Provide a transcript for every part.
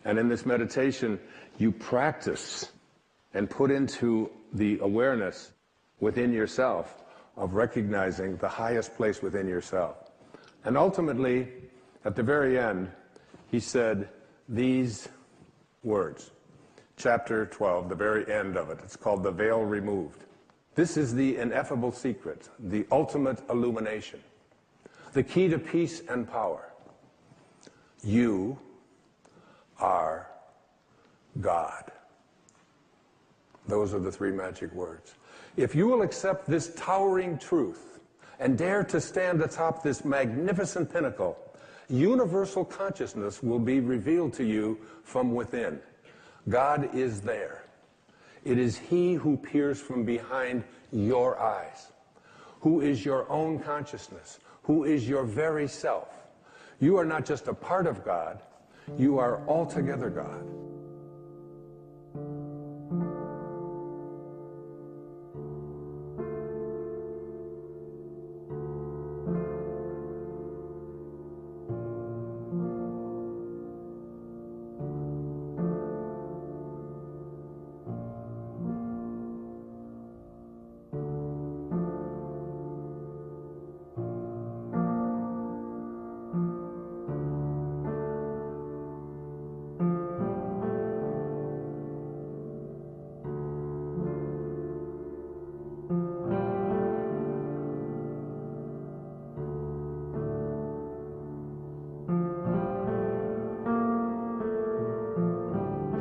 And in this meditation, you practice and put into the awareness within yourself of recognizing the highest place within yourself. And ultimately, at the very end, he said these words. Chapter 12, the very end of it. It's called The Veil Removed. This is the ineffable secret, the ultimate illumination, the key to peace and power. You are God. Those are the three magic words. If you will accept this towering truth and dare to stand atop this magnificent pinnacle, universal consciousness will be revealed to you from within. God is there. It is He who peers from behind your eyes, who is your own consciousness, who is your very self. You are not just a part of God, you are altogether God.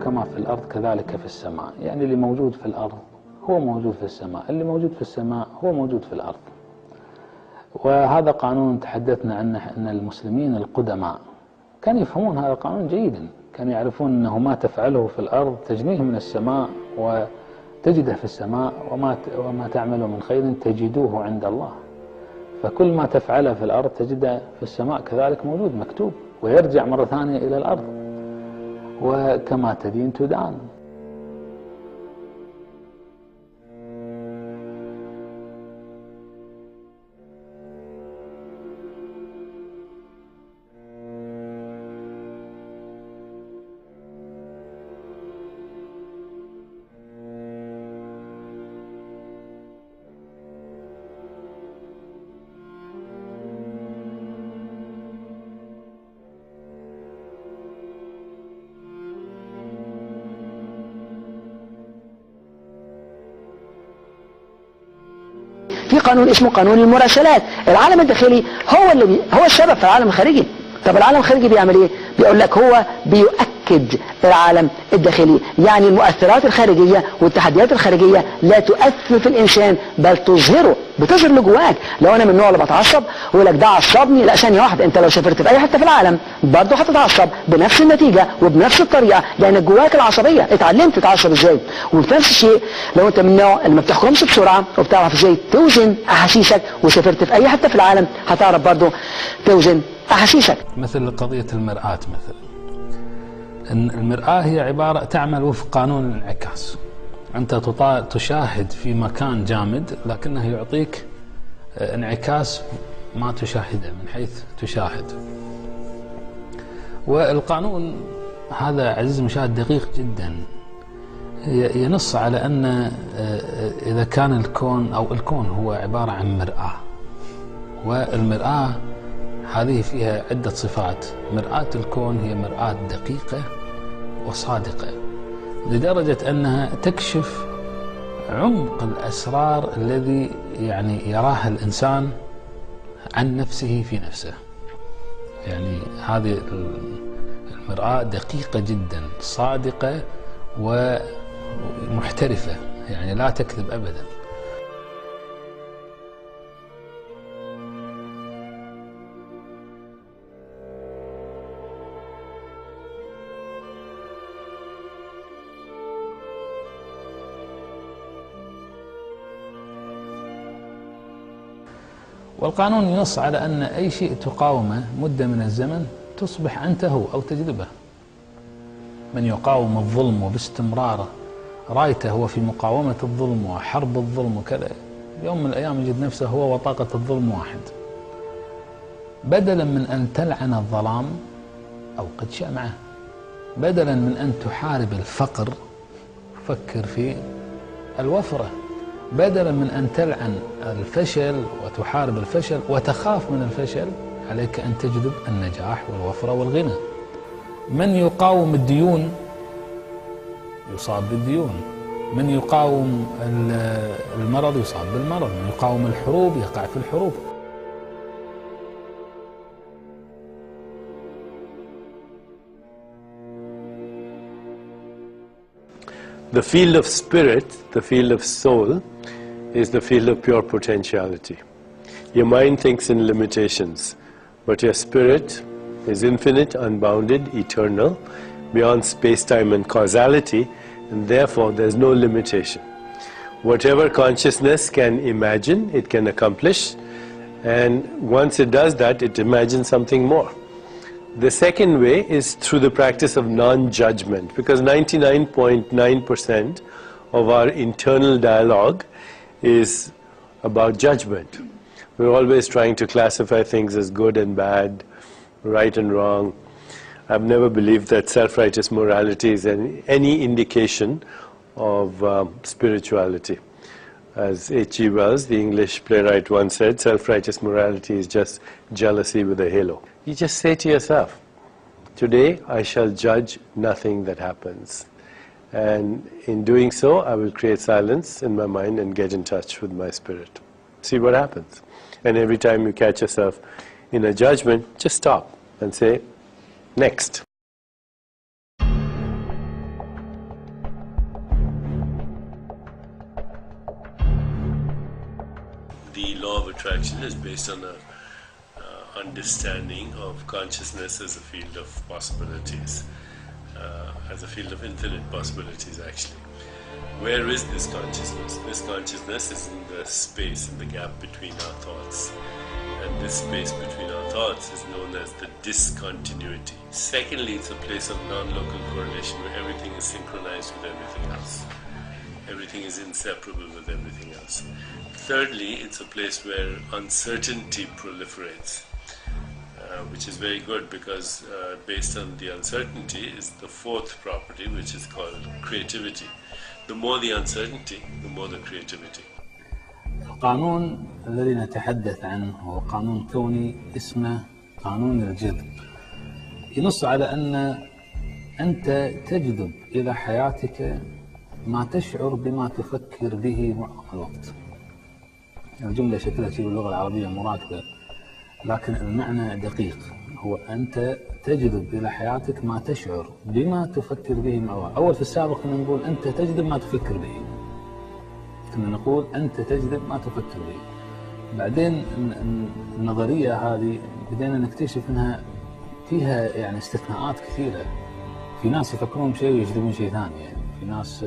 كما في الأرض كذلك في السماء، يعني اللي موجود في الأرض هو موجود في السماء، اللي موجود في السماء هو موجود في الأرض. وهذا قانون تحدثنا عنه أن المسلمين القدماء كانوا يفهمون هذا القانون جيدا، كانوا يعرفون أنه ما تفعله في الأرض تجنيه من السماء وتجده في السماء، وما تعمله من خير تجدوه عند الله. فكل ما تفعله في الأرض تجده في السماء كذلك موجود مكتوب، ويرجع مرة ثانية إلى الأرض، وكما تدين تدان. في قانون اسمه قانون المراسلات. العالم الداخلي هو السبب في العالم الخارجي. طب العالم الخارجي بيعمل ايه؟ بيقول لك هو بيؤكد العالم الداخلي، يعني المؤثرات الخارجية والتحديات الخارجية لا تؤثر في الإنسان بل تظهره، بتظهر اللي جواك. لو أنا من النوع اللي بتعصب ويقول لك ده عصبني، لا ثانية واحدة، أنت لو سافرت في أي حتة في العالم برضه هتتعصب بنفس النتيجة وبنفس الطريقة، لأن جواك العصبية، اتعلمت تتعصب إزاي. وفي نفس الشيء لو أنت من النوع اللي ما بتحكمش بسرعة وبتعرف إزاي توزن أحاسيسك، وسافرت في أي حتة في العالم هتعرف برضه توزن أحاسيسك. مثل قضية المرآة مثلا، إن المرآة هي عبارة تعمل وفق قانون الانعكاس. أنت تشاهد في مكان جامد لكنه يعطيك انعكاس ما تشاهده من حيث تشاهد. والقانون هذا عزيز المشاهد دقيق جدا، ينص على أن إذا كان الكون هو عبارة عن مرآة، والمرآة هذه فيها عدة صفات. مرآة الكون هي مرآة دقيقة وصادقة لدرجة أنها تكشف عمق الأسرار الذي يعني يراها الإنسان عن نفسه في نفسه. يعني هذه المرآة دقيقة جدا، صادقة ومحترفة، يعني لا تكذب أبدا. والقانون ينص على أن أي شيء تقاومه مدة من الزمن تصبح أنت هو أو تجذبه. من يقاوم الظلم وباستمرار رايته هو في مقاومة الظلم وحرب الظلم وكذا، يوم من الأيام يجد نفسه هو وطاقة الظلم واحد. بدلا من أن تلعن الظلام أوقد شمعه، بدلا من أن تحارب الفقر فكر في الوفرة، بدلا من أن تلعن الفشل وتحارب الفشل وتخاف من الفشل عليك أن تجذب النجاح والوفرة والغنى. من يقاوم الديون يصاب بالديون، من يقاوم المرض يصاب بالمرض، من يقاوم الحروب يقع في الحروب. The field of spirit, the field of soul, is the field of pure potentiality. Your mind thinks in limitations, but your spirit is infinite, unbounded, eternal, beyond space-time and causality, and therefore there's no limitation. Whatever consciousness can imagine, it can accomplish, and once it does that, it imagines something more. The second way is through the practice of non-judgment, because 99.9% of our internal dialogue is about judgment. We're always trying to classify things as good and bad, right and wrong. I've never believed that self-righteous morality is any indication of spirituality. As H.G. Wells, the English playwright, once said, self-righteous morality is just jealousy with a halo. You just say to yourself, today I shall judge nothing that happens. And in doing so, I will create silence in my mind and get in touch with my spirit. See what happens. And every time you catch yourself in a judgment, just stop and say, next. The law of attraction is based on a understanding of consciousness as a field of possibilities, as a field of infinite possibilities actually. Where is this consciousness? This consciousness is in the space, in the gap between our thoughts. And this space between our thoughts is known as the discontinuity. Secondly, it's a place of non-local correlation where everything is synchronized with everything else. Everything is inseparable with everything else. Thirdly, it's a place where uncertainty proliferates, which is very good because based on the uncertainty is the fourth property, which is called creativity. The more the uncertainty, the more the creativity. القانون الذي نتحدث عنه هو قانون كوني اسمه قانون الجذب. ينص على أن أنت تجذب إلى حياتك ما تشعر بما تفكر به معظم الوقت. الجملة شكلها شيء باللغة العربية مركبة، لكن المعنى دقيق. هو أنت تجذب إلى حياتك ما تشعر بما تفكر به معظم. أول في السابق كنا نقول أنت تجذب ما تفكر به. كنا نقول أنت تجذب ما تفكر به. بعدين النظرية هذه بدينا نكتشف أنها فيها يعني استثناءات كثيرة. في ناس يفكرون بشيء ويجذبون شيء ثاني، يعني في ناس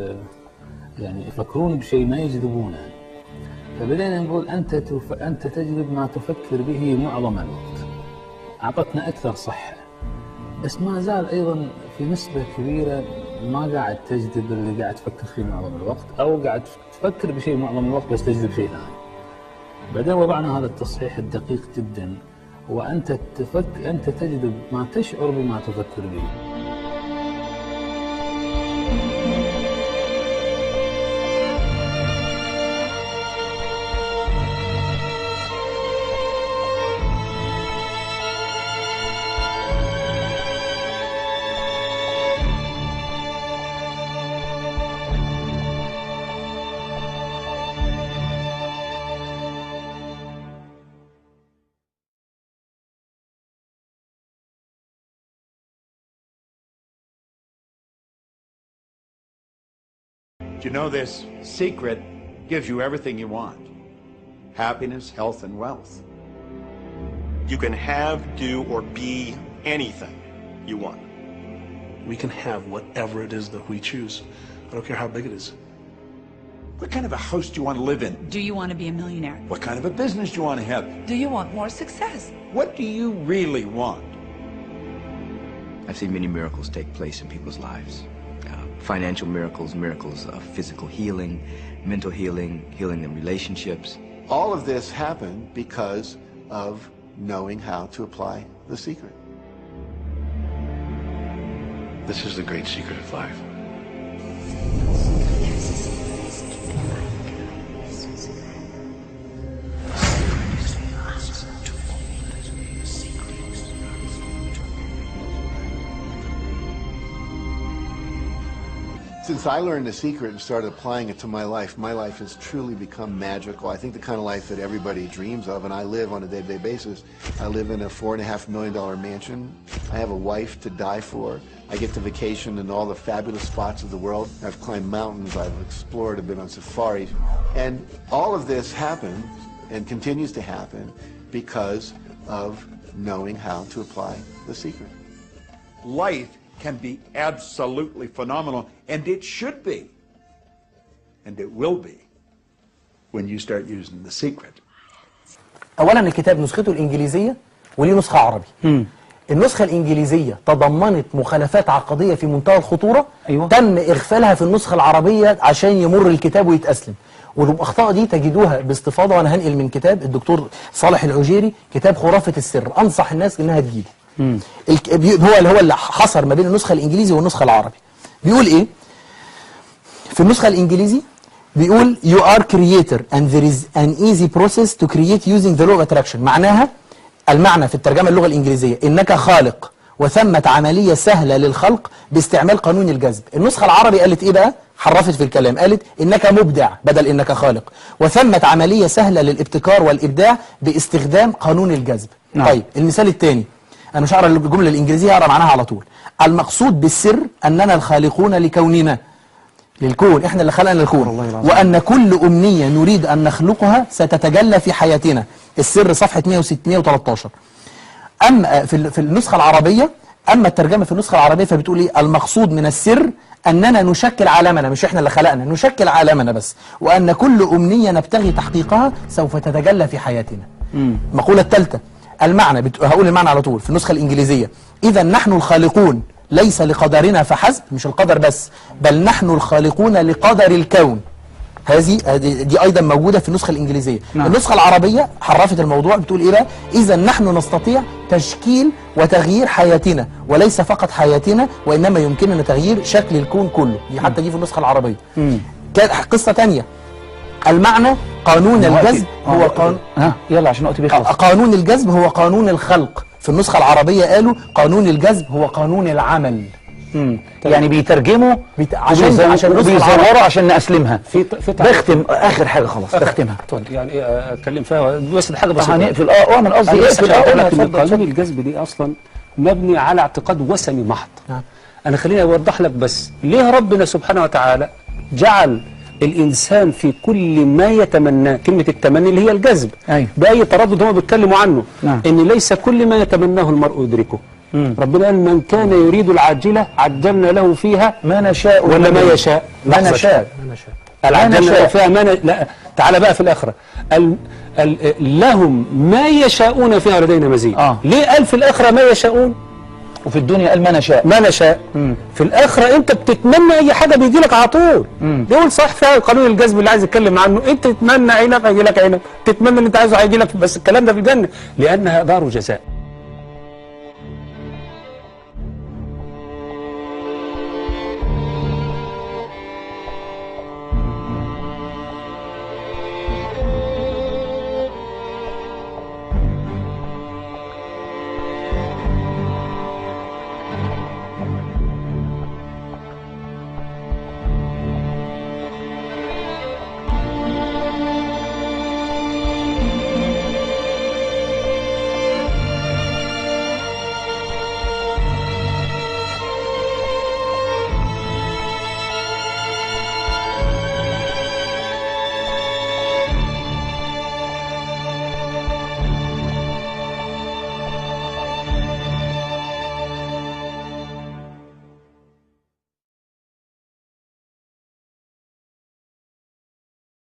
يعني يفكرون بشيء ما يجذبونه. فبدينا نقول أنت تجذب ما تفكر به معظم الوقت. أعطتنا أكثر صحة، بس ما زال أيضا في نسبة كبيرة ما قاعد تجذب اللي قاعد تفكر فيه معظم الوقت، أو قاعد تفكر بشيء معظم الوقت بس تجذب شيء ثاني. بعدين وضعنا هذا التصحيح الدقيق جدا، وأنت تجذب ما تشعر بما تفكر به. You know, this secret gives you everything you want. Happiness, health, and wealth. You can have, do, or be anything you want. We can have whatever it is that we choose. I don't care how big it is. What kind of a house do you want to live in? Do you want to be a millionaire? What kind of a business do you want to have? Do you want more success? What do you really want? I've seen many miracles take place in people's lives. Financial miracles, miracles of physical healing, mental healing, healing in relationships. All of this happened because of knowing how to apply the secret. This is the great secret of life. Since I learned the secret and started applying it to my life has truly become magical. I think the kind of life that everybody dreams of, and I live on a day-to-day basis. I live in a $4.5 million mansion. I have a wife to die for. I get to vacation in all the fabulous spots of the world. I've climbed mountains, I've explored, I've been on safaris. And all of this happened and continues to happen because of knowing how to apply the secret. Life can be absolutely phenomenal, and it should be, and it will be, when you start using the secret. اولا الكتاب نسخته الانجليزيه وليه نسخه عربي. النسخه الانجليزيه تضمنت مخالفات عقديه في منتهى الخطوره. أيوة. تم اغفالها في النسخه العربيه عشان يمر الكتاب ويتاسلم، والاخطاء دي تجدوها باستفاضه. وانا هنقل من كتاب الدكتور صالح العجيري، كتاب خرافه السر، انصح الناس انها تجيبه. هو اللي حصر ما بين النسخه الانجليزي والنسخه العربي. بيقول ايه في النسخه الانجليزي؟ بيقول you are creator and there is an easy process to create using the law of attraction. معناها المعنى في الترجمه اللغه الانجليزيه انك خالق وثمة عمليه سهله للخلق باستعمال قانون الجذب. النسخه العربي قالت ايه بقى؟ حرفت في الكلام، قالت انك مبدع بدل انك خالق، وثمة عمليه سهله للابتكار والابداع باستخدام قانون الجذب. نعم. طيب المثال الثاني، انا مش هقرا الجمله الانجليزيه، هقرا معناها على طول. المقصود بالسر اننا الخالقون لكوننا، للكون، احنا اللي خلقنا الكون، وان كل امنيه نريد ان نخلقها ستتجلى في حياتنا. السر صفحه 113. اما في النسخه العربيه، اما الترجمه في النسخه العربيه فبتقول ايه؟ المقصود من السر اننا نشكل عالمنا، مش احنا اللي خلقنا، نشكل عالمنا بس، وان كل امنيه نبتغي تحقيقها سوف تتجلى في حياتنا. المقوله الثالثه، المعنى هقول المعنى على طول في النسخه الانجليزيه: اذا نحن الخالقون ليس لقدرنا فحسب، مش القدر بس، بل نحن الخالقون لقدر الكون. دي ايضا موجوده في النسخه الانجليزيه. نعم. النسخه العربيه حرفت الموضوع، بتقول ايه بقى؟ اذا نحن نستطيع تشكيل وتغيير حياتنا، وليس فقط حياتنا وانما يمكننا تغيير شكل الكون كله. دي حتى دي في النسخه العربيه. قصه ثانيه، المعنى قانون الجذب هو قانون يلا عشان وقتي بيخلص. قانون الجذب هو قانون الخلق. في النسخه العربيه قالوا قانون الجذب هو قانون العمل. يعني بيترجموا عشان بيزوروا عشان نأسلمها. بختم اخر حاجه خلاص تختمها. يعني اتكلم فيها بس حاجه بسيطه. هنقفل من قصدي اقفل. قانون الجذب دي اصلا مبني على اعتقاد وثني محض. انا خليني اوضح لك بس ليه ربنا سبحانه وتعالى جعل الإنسان في كل ما يتمناه، كلمة التمني اللي هي الجذب. أيوة. بأي تردد هم بيتكلموا عنه. نعم. إن ليس كل ما يتمناه المرء يدركه. ربنا قال من كان يريد العاجلة عجلنا له فيها ما نشاء ولا ما يشاء. ما نشاء. عجلنا له فيها لا تعالى بقى في الآخرة لهم ما يشاءون فيها لدينا مزيد. ليه قال في الآخرة ما يشاءون؟ وفي الدنيا قال ما نشاء. ما نشاء. في الآخرة أنت بتتمنى أي حاجة بيجي لك على طول. دول صح فيها قانون الجذب اللي عايز يتكلم عنه، أنت تتمنى عينك هيجي لك عينك، تتمنى اللي أنت عايزه هيجي لك، بس الكلام ده في الجنة لأنها دار جزاء.